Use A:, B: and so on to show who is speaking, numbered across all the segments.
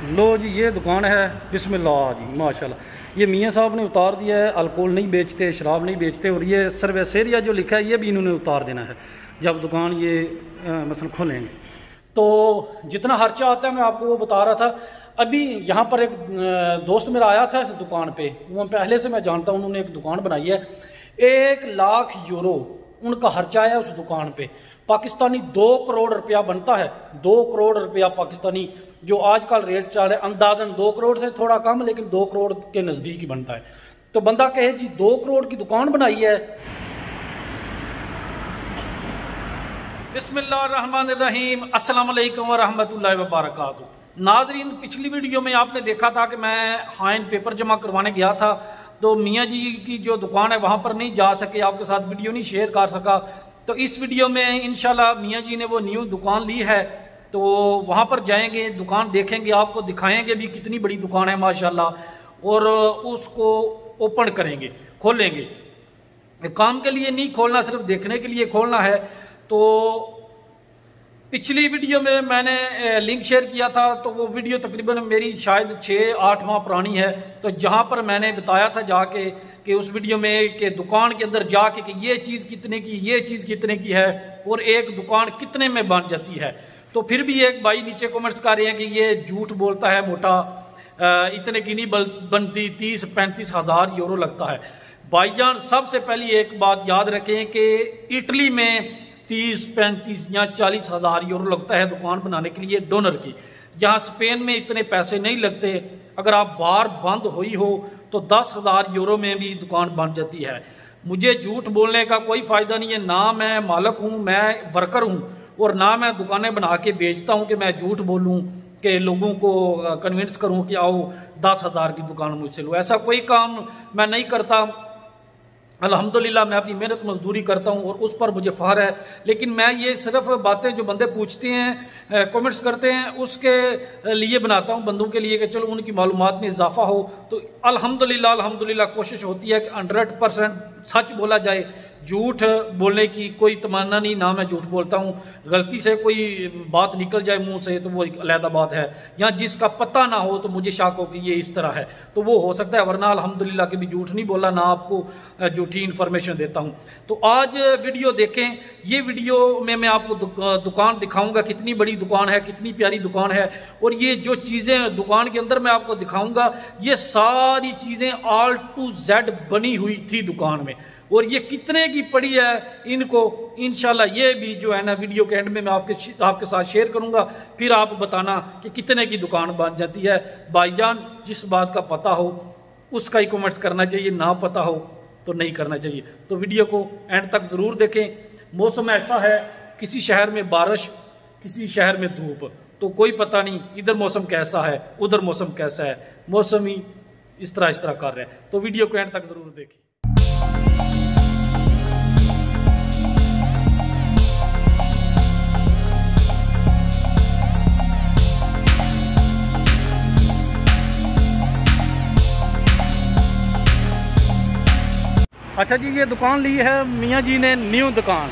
A: लो जी ये दुकान है, बिस्मिल्लाह जी माशाल्लाह। ये मियाँ साहब ने उतार दिया है, अल्कोहल नहीं बेचते, शराब नहीं बेचते, और ये सर्विस एरिया जो लिखा है ये भी इन्होंने उतार देना है जब दुकान ये मसलन खोलेंगे। तो जितना खर्चा आता है मैं आपको वो बता रहा था। अभी यहाँ पर एक दोस्त मेरा आया था इस दुकान पे, वो पहले से मैं जानता हूँ, उन्होंने एक दुकान बनाई है। 1 लाख यूरो उनका खर्चा है उस दुकान पे। पाकिस्तानी 2 करोड़ रुपया बनता है, 2 करोड़ रुपया पाकिस्तानी, जो आजकल रेट चल रहा है अंदाजन 2 करोड़ से थोड़ा कम, लेकिन 2 करोड़ के नज़दीक ही बनता है। तो बंदा कहे जी 2 करोड़ की दुकान बनाई है। बिस्मिल्लाहिर्रहमानिर्रहीम, अस्सलाम वालेकुम वरहमतुल्लाहि वबरकातुहू। नाजरीन, पिछली वीडियो में आपने देखा था कि मैं हाइन पेपर जमा करवाने गया था, तो मियाँ जी की जो दुकान है वहाँ पर नहीं जा सके, आपके साथ वीडियो नहीं शेयर कर सका। तो इस वीडियो में इंशाल्लाह मियाँ जी ने वो न्यू दुकान ली है, तो वहाँ पर जाएंगे, दुकान देखेंगे, आपको दिखाएंगे भी कितनी बड़ी दुकान है माशाल्लाह, और उसको ओपन करेंगे, खोलेंगे। काम के लिए नहीं खोलना, सिर्फ देखने के लिए खोलना है। तो पिछली वीडियो में मैंने लिंक शेयर किया था, तो वो वीडियो तकरीबन मेरी शायद 6-8 माह पुरानी है। तो जहाँ पर मैंने बताया था जाके कि उस वीडियो में कि दुकान के अंदर जाके कि ये चीज़ कितने की, ये चीज़ कितने की है, और एक दुकान कितने में बन जाती है। तो फिर भी एक भाई नीचे कमेंट्स कर रहे हैं कि ये झूठ बोलता है मोटा, इतने की नहीं बनती, 30-35 हज़ार यूरो लगता है। भाईजान सबसे पहली एक बात याद रखें कि इटली में 30-35 या 40 हज़ार यूरो लगता है दुकान बनाने के लिए डोनर की। यहाँ स्पेन में इतने पैसे नहीं लगते। अगर आप बार बंद हुई हो तो 10,000 यूरो में भी दुकान बन जाती है। मुझे झूठ बोलने का कोई फ़ायदा नहीं है, ना मैं मालिक हूँ, मैं वर्कर हूँ, और ना मैं दुकानें बना के बेचता हूँ कि मैं झूठ बोलूँ कि लोगों को कन्विंस करूँ कि आओ 10,000 की दुकान मुझसे लो। ऐसा कोई काम मैं नहीं करता। अल्हम्दुलिल्लाह मैं अपनी मेहनत मजदूरी करता हूँ और उस पर मुझे फ़ख्र है। लेकिन मैं ये सिर्फ बातें जो बंदे पूछते हैं, कमेंट्स करते हैं, उसके लिए बनाता हूँ, बंदों के लिए, कि चलो उनकी मालूमात में इजाफा हो। तो अल्हम्दुलिल्लाह कोशिश होती है कि 100% सच बोला जाए। झूठ बोलने की कोई तमन्ना नहीं, ना मैं झूठ बोलता हूँ। गलती से कोई बात निकल जाए मुंह से तो वो एक अलहदा बात है। या जिसका पता ना हो तो मुझे शक हो कि ये इस तरह है तो वो हो सकता है, वरना अल्हम्दुलिल्लाह के भी झूठ नहीं बोला, ना आपको झूठी इन्फॉर्मेशन देता हूँ। तो आज वीडियो देखें। ये वीडियो में मैं आपको दुकान दिखाऊंगा, कितनी बड़ी दुकान है, कितनी प्यारी दुकान है, और ये जो चीज़ें दुकान के अंदर मैं आपको दिखाऊंगा ये सारी चीज़ें A to Z बनी हुई थी दुकान में, और ये कितने की पड़ी है इनको इंशाल्लाह ये भी जो है ना वीडियो के एंड में मैं आपके साथ शेयर करूंगा। फिर आप बताना कि कितने की दुकान बन जाती है। भाईजान जिस बात का पता हो उसका ही कमेंट्स करना चाहिए, ना पता हो तो नहीं करना चाहिए। तो वीडियो को एंड तक ज़रूर देखें। मौसम ऐसा है, किसी शहर में बारिश, किसी शहर में धूप, तो कोई पता नहीं इधर मौसम कैसा है उधर मौसम कैसा है, मौसम ही इस तरह कर रहे हैं। तो वीडियो को एंड तक ज़रूर देखें। अच्छा जी, ये दुकान ली है मियाँ जी ने, न्यू दुकान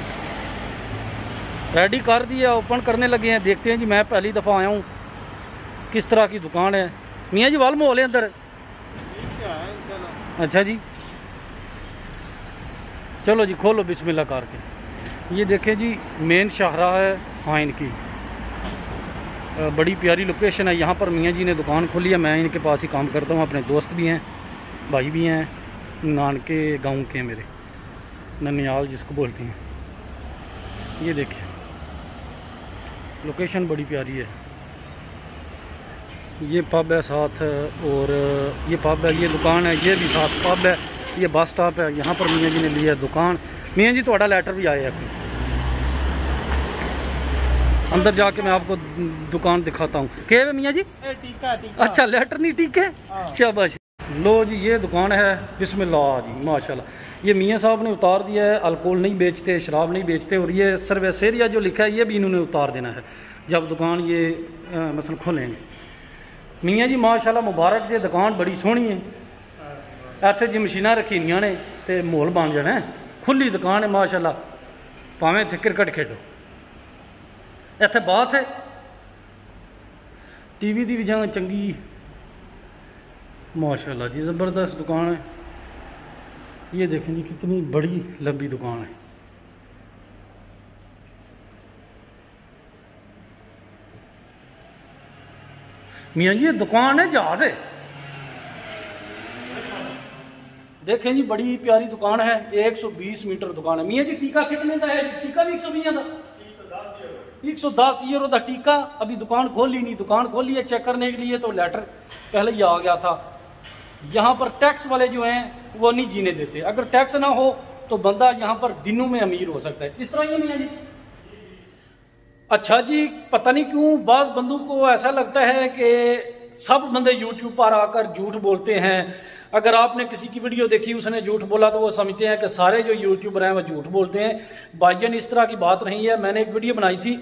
A: रेडी कर दी है, ओपन करने लगे हैं। देखते हैं जी, मैं पहली दफ़ा आया हूँ, किस तरह की दुकान है। मियाँ जी वाल मोहल है अंदर? अच्छा जी, चलो जी खोलो बिस्मिल्लाह करके। ये देखें जी, मेन शाहराह है हाइन की, बड़ी प्यारी लोकेशन है। यहाँ पर मियाँ जी ने दुकान खोली है। मैं इनके पास ही काम करता हूँ, अपने दोस्त भी हैं, भाई भी हैं, नानके गांव के मेरे, ननियाल जिसको बोलते हैं। ये देखिए लोकेशन बड़ी प्यारी है। ये पब है साथ, और ये पब है, ये दुकान है, ये भी साथ पब है, ये बस स्टॉप है। यहाँ पर मियाँ जी ने लिया दुकान। मियाँ जी थोड़ा लेटर भी आया है, अंदर जाके मैं आपको दुकान दिखाता हूँ। क्या है मियाँ जी? टीका। अच्छा लेटर नहीं, ठीक है, शाबाश। लो जी ये दुकान है, बिस्मिल्लाह जी माशाल्लाह। ये मियाँ साहब ने उतार दिया है, अल्कोहल नहीं बेचते, शराब नहीं बेचते, और ये सर्विस एरिया जो लिखा है ये भी इन्होंने उतार देना है जब दुकान ये मसलन खोलेंगे। मियाँ जी माशाल्लाह मुबारक जी, दुकान बड़ी सोहनी है। इत्थे जी मशीनां रखी हुई ने तो माहौल बन जाना है। खुली दुकान है माशाल्लाह, भावें इत्थे क्रिकेट खेडो। इत्थे बाथ है, टीवी दी भी जगह चंगी माशाल्लाह जी, ज़बरदस्त दुकान है। ये देखें जी कितनी बड़ी लंबी दुकान है। मियाँ जी ये दुकान है जहाज है। देखें जी बड़ी प्यारी दुकान है, 120 मीटर दुकान है। मियाँ जी टीका कितने का है? टीका भी 120 का, 110 यूरो का टीका। अभी दुकान खोली नहीं, दुकान खोली है चेक करने के लिए, तो लेटर पहले ही आ गया था। यहाँ पर टैक्स वाले जो हैं वो नहीं जीने देते। अगर टैक्स ना हो तो बंदा यहाँ पर दिनों में अमीर हो सकता है। इस तरह ही नहीं है जी। अच्छा जी, पता नहीं क्यों बाज़ बंदों को ऐसा लगता है कि सब बंदे यूट्यूब पर आकर झूठ बोलते हैं। अगर आपने किसी की वीडियो देखी उसने झूठ बोला तो वो समझते हैं कि सारे जो यूट्यूबर हैं वो झूठ बोलते हैं। भाईजान इस तरह की बात नहीं है। मैंने एक वीडियो बनाई थी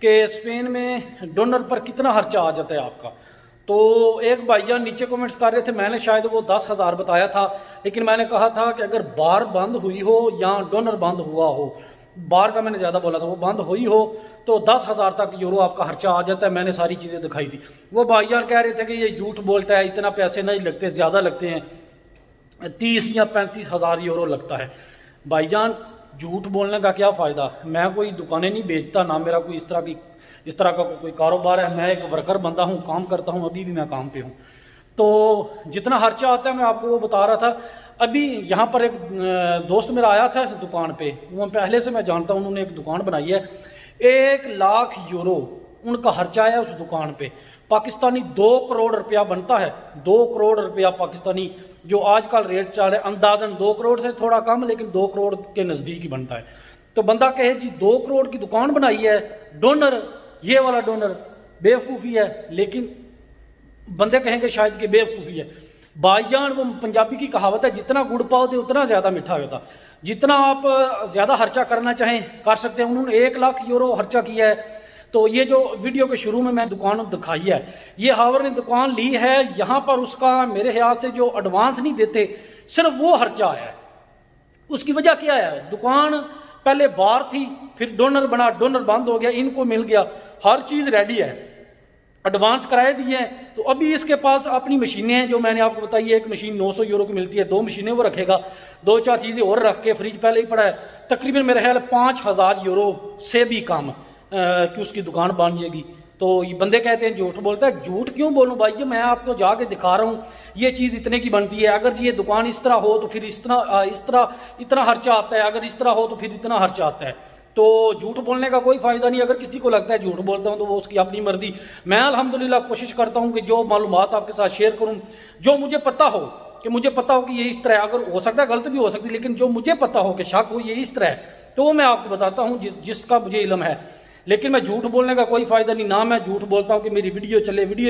A: कि स्पेन में डोनर पर कितना खर्चा आ जाता है आपका। तो एक भाईजान नीचे कमेंट्स कर रहे थे, मैंने शायद वो 10,000 बताया था, लेकिन मैंने कहा था कि अगर बार बंद हुई हो या डोनर बंद हुआ हो, बार का मैंने ज़्यादा बोला था, वो बंद हुई हो तो 10,000 तक यूरो आपका खर्चा आ जाता है। मैंने सारी चीज़ें दिखाई थी। वो भाईजान कह रहे थे कि ये झूठ बोलता है, इतना पैसे नहीं लगते, ज़्यादा लगते हैं, 30 या 35,000 यूरो लगता है। भाईजान झूठ बोलने का क्या फ़ायदा? मैं कोई दुकानें नहीं बेचता, ना मेरा कोई इस तरह का कोई कारोबार है। मैं एक वर्कर बंदा हूँ, काम करता हूँ, अभी भी मैं काम पे हूँ। तो जितना खर्चा आता है मैं आपको वो बता रहा था। अभी यहाँ पर एक दोस्त मेरा आया था इस दुकान पे, वो पहले से मैं जानता हूँ, उन्होंने एक दुकान बनाई है। 1 लाख यूरो उनका खर्चा है उस दुकान पे। पाकिस्तानी 2 करोड़ रुपया बनता है। 2 करोड़ रुपया पाकिस्तानी जो आजकल रेट चल रहा है, अंदाजन 2 करोड़ से थोड़ा कम, लेकिन 2 करोड़ के नज़दीक ही बनता है। तो बंदा कहे जी 2 करोड़ की दुकान बनाई है, डोनर, ये वाला डोनर, बेवकूफ़ी है। लेकिन बंदे कहेंगे शायद कि बेवकूफ़ी है। भाईजान वो पंजाबी की कहावत है, जितना गुड़ पाओगे उतना ज़्यादा मीठा होता। जितना आप ज़्यादा खर्चा करना चाहें कर सकते हैं। उन्होंने 1 लाख यूरो खर्चा किया है। तो ये जो वीडियो के शुरू में मैं दुकान दिखाई है, ये हावर ने दुकान ली है। यहाँ पर उसका मेरे ख्याल से जो एडवांस नहीं देते, सिर्फ वो खर्चा है। उसकी वजह क्या है? दुकान पहले बार थी, फिर डोनर बना, डोनर बंद हो गया, इनको मिल गया, हर चीज़ रेडी है, एडवांस कराए दिए हैं। तो अभी इसके पास अपनी मशीनें हैं जो मैंने आपको बताई है। एक मशीन 900 यूरो की मिलती है, 2 मशीनें वो रखेगा, 2-4 चीज़ें और रख के, फ्रिज पहले ही पड़ा है, तकरीबन मेरे ख्याल 5,000 यूरो से भी कम कि उसकी दुकान बन जाएगी। तो ये बंदे कहते हैं झूठ बोलता है। झूठ क्यों बोलूं भाई जी, मैं आपको जाके दिखा रहा हूँ ये चीज़ इतने की बनती है। अगर ये दुकान इस तरह हो तो फिर इस तरह इतना खर्चा आता है, अगर इस तरह हो तो फिर इतना खर्चा आता है। तो झूठ बोलने का कोई फ़ायदा नहीं। अगर किसी को लगता है झूठ बोलता हूँ तो वो उसकी अपनी मर्जी। मैं अल्हम्दुलिल्लाह कोशिश करता हूँ कि जो मालूमात आपके साथ शेयर करूँ, जो मुझे पता हो कि ये इस तरह है। अगर हो सकता है गलत भी हो सकती है, लेकिन जो मुझे पता हो कि शक हो ये इस तरह है, तो वो मैं आपको बताता हूँ जिसका मुझे इल्म है। लेकिन मैं झूठ बोलने का कोई फ़ायदा नहीं। ना मैं झूठ बोलता हूँ कि मेरी वीडियो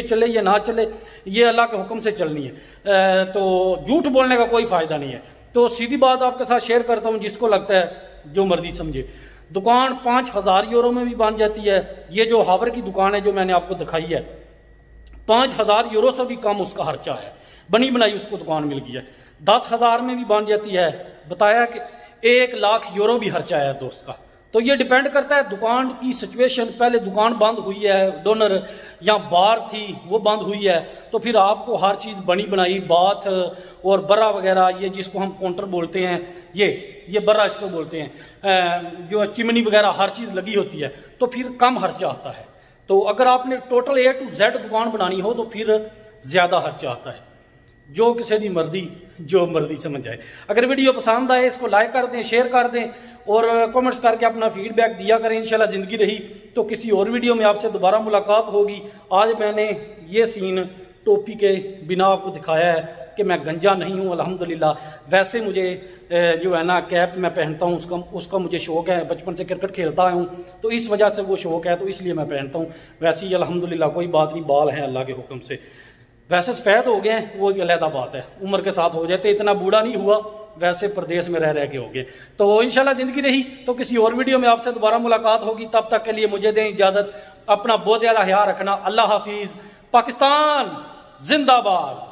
A: चले या ना चले, ये अल्लाह के हुक्म से चलनी है। तो झूठ बोलने का कोई फ़ायदा नहीं है। तो सीधी बात आपके साथ शेयर करता हूँ, जिसको लगता है जो मर्जी समझे। दुकान 5,000 यूरो में भी बन जाती है। ये जो हावर की दुकान है जो मैंने आपको दिखाई है, 5,000 यूरो से भी कम उसका खर्चा है। बनी बनाई उसको दुकान मिल गई है। 10,000 में भी बन जाती है। बताया कि 1 लाख यूरो भी खर्चा है दोस्त का। तो ये डिपेंड करता है दुकान की सिचुएशन। पहले दुकान बंद हुई है, डोनर या बार थी वो बंद हुई है, तो फिर आपको हर चीज़ बनी बनाई, बाथ और बर्रा वगैरह, ये जिसको हम काउंटर बोलते हैं, ये बर्रा इसको बोलते हैं, जो चिमनी वगैरह हर चीज़ लगी होती है, तो फिर कम खर्चा आता है। तो अगर आपने टोटल A to Z दुकान बनानी हो तो फिर ज़्यादा खर्चा आता है। जो किसी की मर्जी, जो मर्जी समझ आए। अगर वीडियो पसंद आए इसको लाइक कर दें, शेयर कर दें और कमेंट्स करके अपना फीडबैक दिया करें। इंशाल्लाह ज़िंदगी रही तो किसी और वीडियो में आपसे दोबारा मुलाकात होगी। आज मैंने ये सीन टोपी के बिना आपको दिखाया है कि मैं गंजा नहीं हूँ अल्हम्दुलिल्लाह। वैसे मुझे जो है ना कैप मैं पहनता हूँ, उसका मुझे शौक़ है, बचपन से क्रिकेट खेलता हूँ तो इस वजह से वो शौक़ है, तो इसलिए मैं पहनता हूँ। वैसे ही अल्हम्दुलिल्लाह कोई बात नहीं, बाल हैं अल्लाह के हुक्म से। वैसे सफ़ेद हो गए हैं वो एक अलग बात है, उम्र के साथ हो जाते, इतना बूढ़ा नहीं हुआ, वैसे प्रदेश में रह के हो गए। तो इंशाल्लाह ज़िंदगी रही तो किसी और वीडियो में आपसे दोबारा मुलाकात होगी। तब तक के लिए मुझे दें इजाज़त। अपना बहुत ज़्यादा ख्याल रखना। अल्लाह हाफिज़। पाकिस्तान जिंदाबाद।